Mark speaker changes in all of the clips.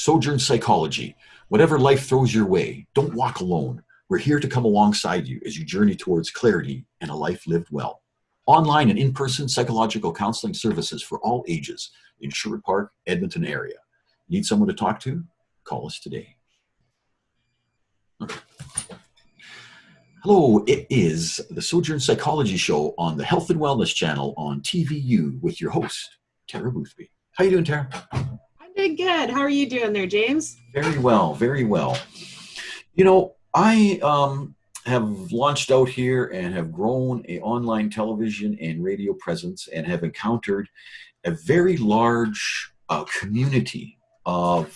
Speaker 1: Sojourn Psychology. Whatever life throws your way, don't walk alone. We're here to come alongside you as you journey towards clarity and a life lived well. Online and in-person psychological counseling services for all ages in Sherwood Park, Edmonton area. Need someone to talk to? Call us today. Okay. Hello, it is the Sojourn Psychology Show on the Health and Wellness Channel on TVU with your host, Tara Boothby. How you doing, Tara?
Speaker 2: I'm doing good. How are you doing there, James?
Speaker 1: Very well, very well. You know, I have launched out here and have grown an online television and radio presence and have encountered a very large community of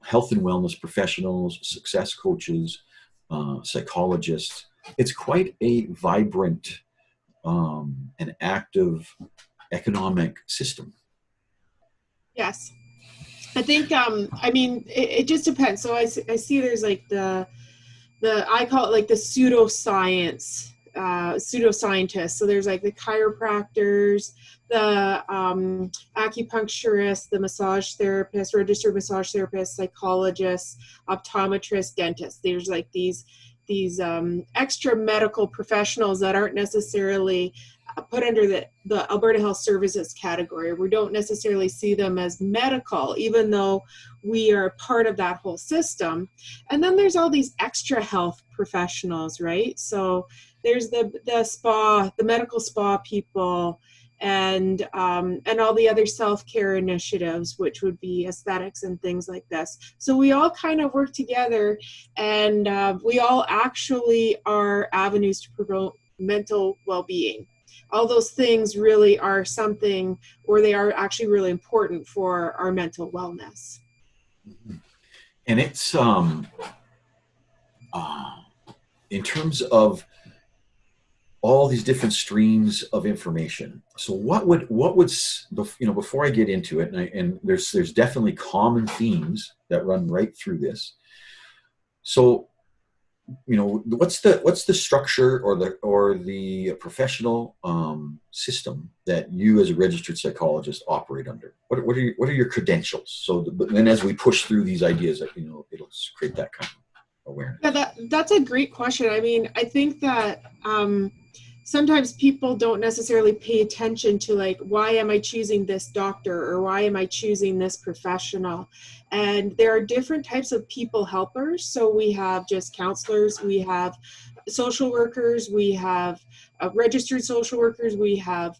Speaker 1: health and wellness professionals, success coaches, psychologists. It's quite a vibrant and active economic system.
Speaker 2: Yes. I think, it just depends. So I see there's like I call it like the pseudoscientists. So there's like the chiropractors, the acupuncturists, the massage therapists, registered massage therapists, psychologists, optometrists, dentists. There's like these extra medical professionals that aren't necessarily put under the Alberta Health Services category. We don't necessarily see them as medical, even though we are part of that whole system. And then there's all these extra health professionals, right? So there's the spa, the medical spa people, and all the other self-care initiatives, which would be aesthetics and things like this. So we all kind of work together, and we all actually are avenues to promote mental well-being. All those things really are something, or they are actually really important for our mental wellness.
Speaker 1: And it's in terms of all these different streams of information. So what would before I get into it, and there's definitely common themes that run right through this. So, what's the structure or the professional system that you as a registered psychologist operate under? What are your credentials? So then as we push through these ideas, it'll create that kind of awareness.
Speaker 2: Yeah, that's a great question. I mean, I think that sometimes people don't necessarily pay attention to like, why am I choosing this doctor or why am I choosing this professional? And there are different types of people helpers. So we have just counselors, we have social workers, we have registered social workers, we have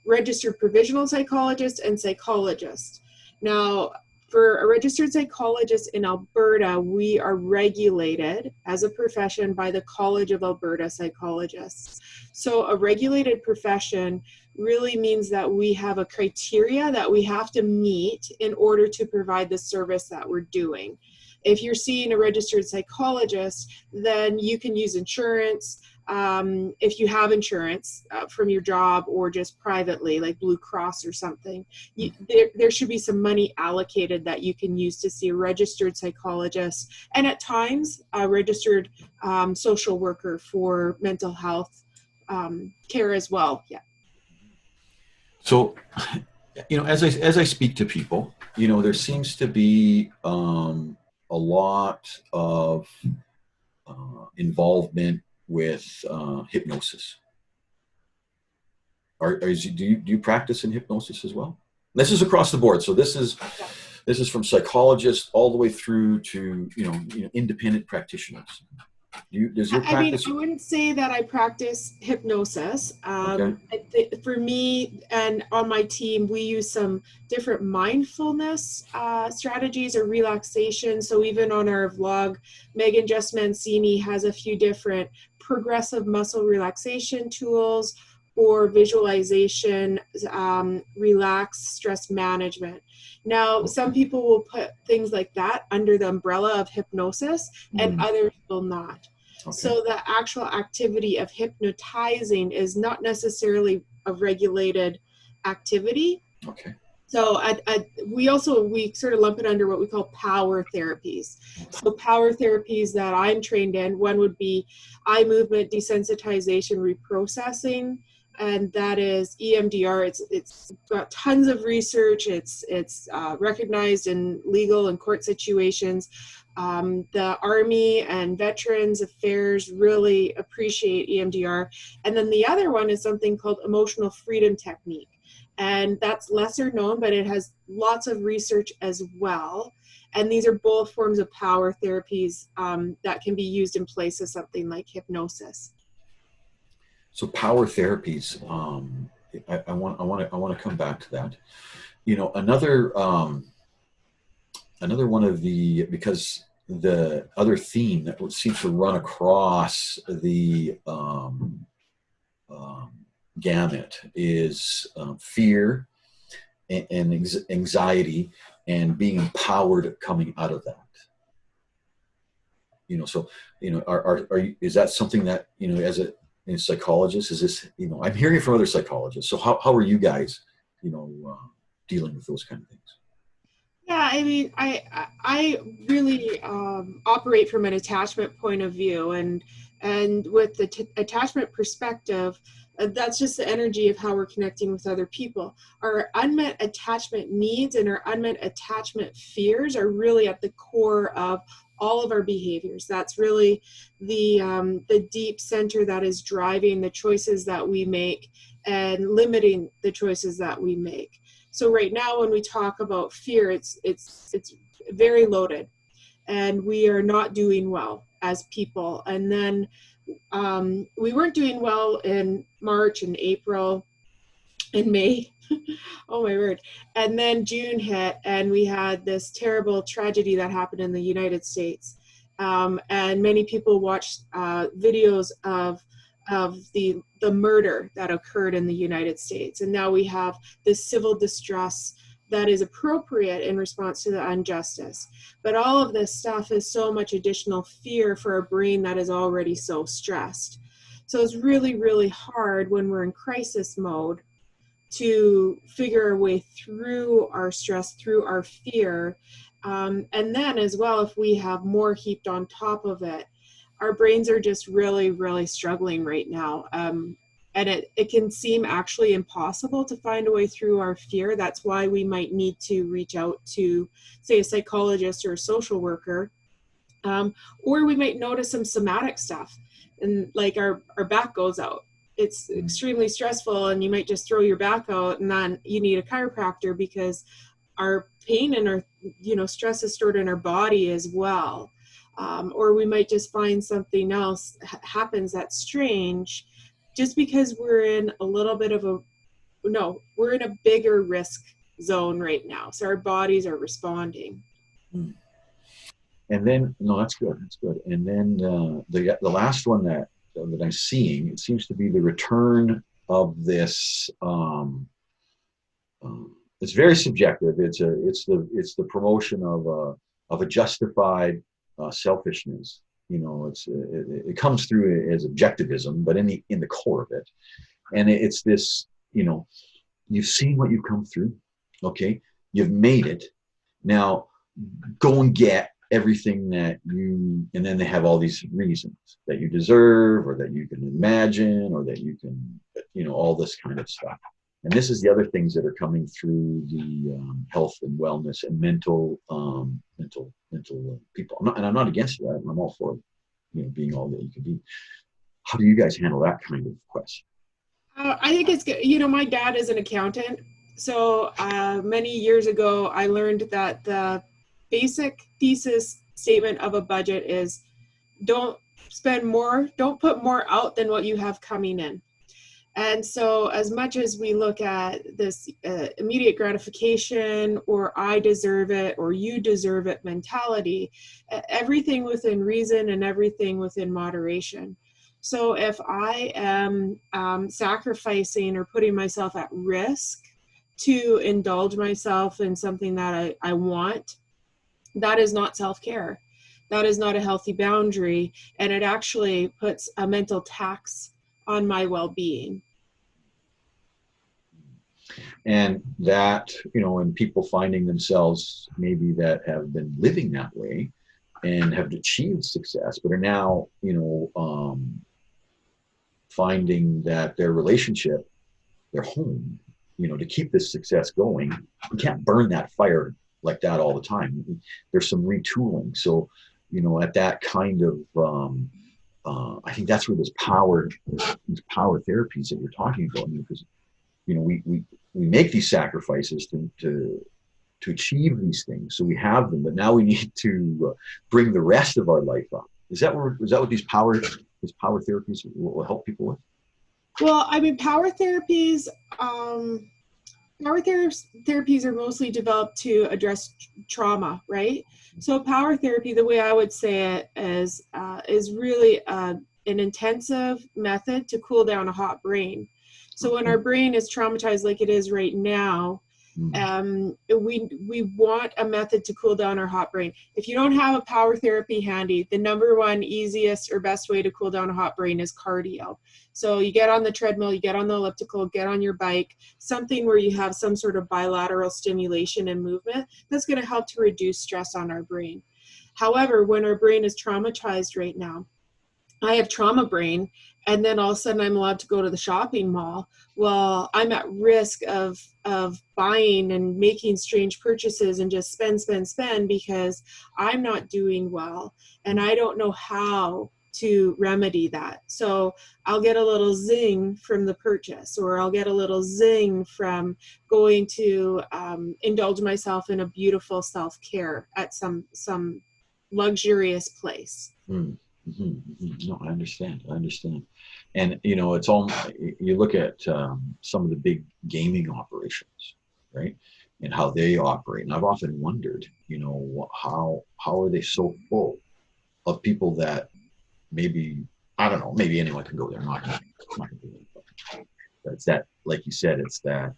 Speaker 2: registered provisional psychologists and psychologists. Now, for a registered psychologist in Alberta, we are regulated as a profession by the College of Alberta Psychologists. So a regulated profession really means that we have a criteria that we have to meet in order to provide the service that we're doing. If you're seeing a registered psychologist, then you can use insurance. If you have insurance from your job or just privately, like Blue Cross or something, there should be some money allocated that you can use to see a registered psychologist, and at times a registered social worker for mental health care as well. Yeah.
Speaker 1: So, as I speak to people, there seems to be a lot of involvement with hypnosis. Do you practice in hypnosis as well? This is across the board. So this is from psychologists all the way through to independent practitioners. Does your practice?
Speaker 2: I wouldn't say that I practice hypnosis.
Speaker 1: Okay.
Speaker 2: For me and on my team, we use some different mindfulness strategies or relaxation. So even on our vlog, Megan Just Mancini has a few different progressive muscle relaxation tools or visualization, relax stress management. Now, some people will put things like that under the umbrella of hypnosis and others will not. Okay. So the actual activity of hypnotizing is not necessarily a regulated activity.
Speaker 1: Okay.
Speaker 2: So we sort of lump it under what we call power therapies. So power therapies that I'm trained in, one would be eye movement desensitization reprocessing, and that is EMDR. It's got tons of research. It's recognized in legal and court situations. The Army and Veterans Affairs really appreciate EMDR. And then the other one is something called emotional freedom technique. And that's lesser known, but it has lots of research as well. And these are both forms of power therapies that can be used in place of something like hypnosis.
Speaker 1: So power therapies. I want to come back to that. You know, another one of the, because the other theme that would seem to run across the gamut is fear and anxiety, and being empowered coming out of that. You know, so you know, are you, is that something that, you know, as a psychologist, is this, you know, I'm hearing from other psychologists. So how are you guys, you know, dealing with those kind of things?
Speaker 2: Yeah, I mean, I really operate from an attachment point of view, and with the attachment perspective, that's just the energy of how we're connecting with other people. Our unmet attachment needs and our unmet attachment fears are really at the core of all of our behaviors. That's really the deep center that is driving the choices that we make and limiting the choices that we make. So right now, when we talk about fear, it's very loaded, and we are not doing well as people. And then we weren't doing well in March and April and May. Oh my word. And then June hit, and we had this terrible tragedy that happened in the United States. And many people watched videos of the murder that occurred in the United States. And now we have this civil distress that is appropriate in response to the injustice. But all of this stuff is so much additional fear for a brain that is already so stressed. So it's really, really hard when we're in crisis mode to figure our way through our stress, through our fear. And then as well, if we have more heaped on top of it, our brains are just really, really struggling right now. And it can seem actually impossible to find a way through our fear. That's why we might need to reach out to, say, a psychologist or a social worker. Or we might notice some somatic stuff, and like our back goes out. It's extremely stressful, and you might just throw your back out, and then you need a chiropractor because our pain and our, you know, stress is stored in our body as well. Or we might just find something else happens that's strange, just because we're in a little bit of a, no, we're in a bigger risk zone right now. So our bodies are responding.
Speaker 1: Mm. And then, no, that's good. That's good. And then the last one that I'm seeing, it seems to be the return of this. It's very subjective. It's the promotion of a justified selfishness. You know, it comes through as objectivism, but in the core of it, and it's this. You know, you've seen what you've come through. Okay, you've made it. Now go and get everything that you, and then they have all these reasons that you deserve, or that you can imagine, or that you can, you know, all this kind of stuff. And this is the other things that are coming through the health and wellness and mental people. I'm not against that. I'm all for, you know, being all that you can be. How do you guys handle that kind of question?
Speaker 2: I think it's good. You know, my dad is an accountant. So many years ago, I learned that the basic thesis statement of a budget is don't put more out than what you have coming in. And so as much as we look at this immediate gratification, or I deserve it, or you deserve it mentality, everything within reason and everything within moderation. So if I am sacrificing or putting myself at risk to indulge myself in something that I want, that is not self-care. That is not a healthy boundary, and it actually puts a mental tax on my well-being.
Speaker 1: And that, you know, and people finding themselves maybe that have been living that way and have achieved success, but are now, you know, finding that their relationship, their home, to keep this success going, you can't burn that fire like that all the time. There's some retooling. So, at that kind of, I think that's where these power therapies that you're talking about, because, we make these sacrifices to achieve these things. So we have them, but now we need to bring the rest of our life up. Is that what these power therapies will help people with?
Speaker 2: Well, I mean, therapies are mostly developed to address trauma, right? So power therapy, the way I would say it, is really an intensive method to cool down a hot brain. So when our brain is traumatized like it is right now, we want a method to cool down our hot brain. If you don't have a power therapy handy, the number one easiest or best way to cool down a hot brain is cardio. So you get on the treadmill, you get on the elliptical, get on your bike, something where you have some sort of bilateral stimulation and movement that's going to help to reduce stress on our brain. However, when our brain is traumatized right now, I have trauma brain, and then all of a sudden I'm allowed to go to the shopping mall. Well, I'm at risk of buying and making strange purchases and just spend because I'm not doing well and I don't know how to remedy that. So I'll get a little zing from the purchase, or I'll get a little zing from going to indulge myself in a beautiful self-care at some luxurious place.
Speaker 1: No, I understand. And, it's all, you look at some of the big gaming operations, right? And how they operate. And I've often wondered, how are they so full of people that maybe, I don't know, maybe anyone can go there. I'm not going to do it. But it's that, like you said, it's that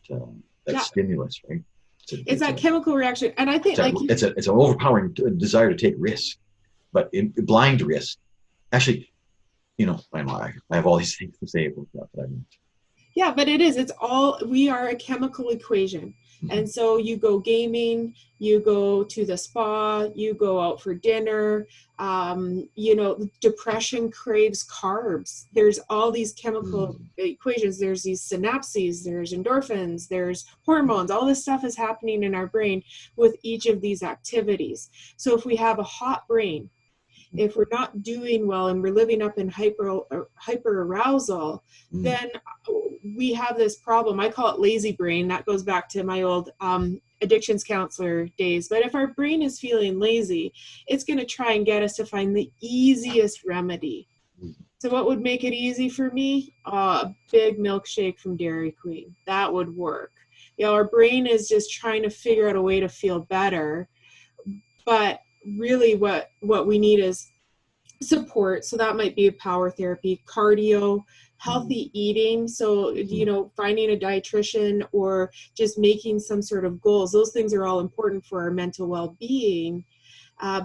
Speaker 1: stimulus, right?
Speaker 2: It's that chemical reaction. And I think
Speaker 1: it's an overpowering desire to take risk, but blind risk. Actually, I have all these things to say about that, but I don't.
Speaker 2: Yeah, but it is. We are a chemical equation. And so you go gaming, you go to the spa, you go out for dinner, depression craves carbs. There's all these chemical equations. There's these synapses, there's endorphins, there's hormones. All this stuff is happening in our brain with each of these activities. So if we have a hot brain, if we're not doing well and we're living up in hyper arousal, then we have this problem. I call it lazy brain. That goes back to my old addictions counselor days. But if our brain is feeling lazy, it's going to try and get us to find the easiest remedy. So what would make it easy for me? A big milkshake from Dairy Queen. That would work. Our brain is just trying to figure out a way to feel better. But really what we need is support. So that might be a power therapy, cardio, healthy eating. So, finding a dietitian or just making some sort of goals. Those things are all important for our mental well-being.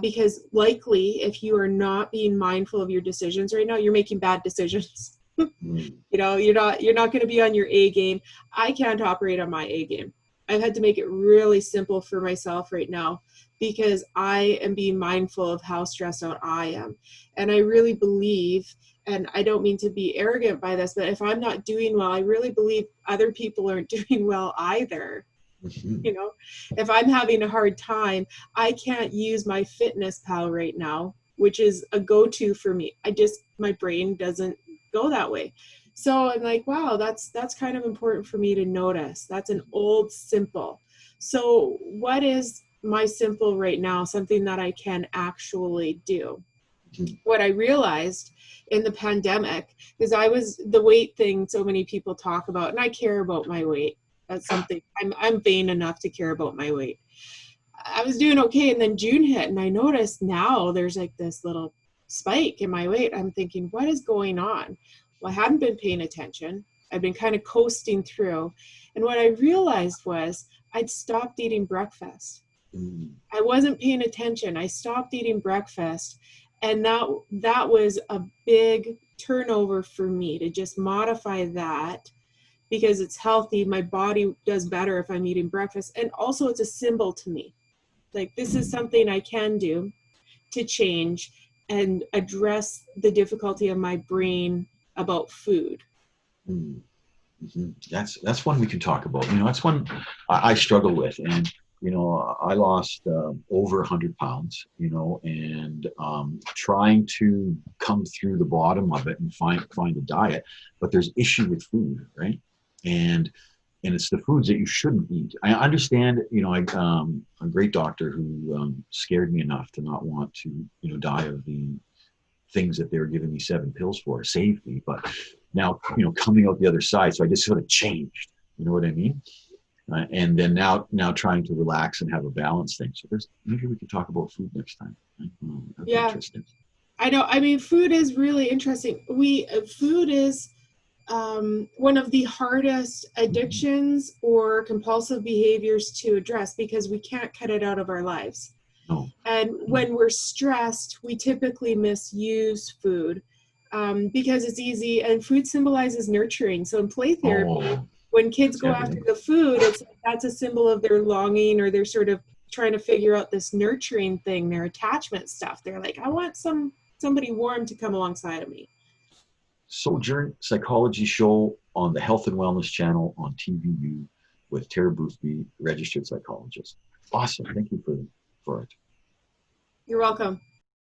Speaker 2: Because likely if you are not being mindful of your decisions right now, you're making bad decisions. You're not going to be on your A game. I can't operate on my A game. I've had to make it really simple for myself right now because I am being mindful of how stressed out I am. And I really believe, and I don't mean to be arrogant by this, but if I'm not doing well, I really believe other people aren't doing well either. If I'm having a hard time, I can't use my Fitness Pal right now, which is a go-to for me. My brain doesn't go that way. So I'm like, wow, that's kind of important for me to notice. That's an old simple. So what is my simple right now, something that I can actually do? What I realized in the pandemic, because I was the weight thing so many people talk about, and I care about my weight. That's something I'm vain enough to care about my weight. I was doing okay, and then June hit, and I noticed now there's like this little spike in my weight. I'm thinking, what is going on? Well, I hadn't been paying attention. I've been kind of coasting through. And what I realized was I'd stopped eating breakfast. I wasn't paying attention. I stopped eating breakfast. And that was a big turnover for me to just modify that because it's healthy. My body does better if I'm eating breakfast. And also it's a symbol to me. Like this is something I can do to change and address the difficulty of my brain about food.
Speaker 1: Mm. Mhm. That's one we can talk about. That's one I struggle with, and I lost over 100 pounds. And trying to come through the bottom of it and find a diet, but there's issue with food, right? And it's the foods that you shouldn't eat. I understand. A great doctor who scared me enough to not want to die of the things that they were giving me 7 pills for saved me. But now, coming out the other side, so I just sort of changed. You know what I mean? And then now trying to relax and have a balanced thing. So maybe we could talk about food next time. That'd be
Speaker 2: Yeah,
Speaker 1: interesting.
Speaker 2: I know. I mean, food is really interesting. Food is one of the hardest
Speaker 1: Mm-hmm.
Speaker 2: addictions or compulsive behaviors to address because we can't cut it out of our lives.
Speaker 1: No,
Speaker 2: And
Speaker 1: no.
Speaker 2: when we're stressed, we typically misuse food because it's easy. And food symbolizes nurturing. So in play therapy,
Speaker 1: Oh,
Speaker 2: when kids
Speaker 1: that's
Speaker 2: go after
Speaker 1: everything.
Speaker 2: the food, it's like that's a symbol of their longing, or they're sort of trying to figure out this nurturing thing, their attachment stuff. They're like, I want somebody warm to come alongside of me.
Speaker 1: Sojourn Psychology show on the Health and Wellness Channel on TVU with Tara Boothby, registered psychologist. Awesome. Thank you for it.
Speaker 2: You're welcome.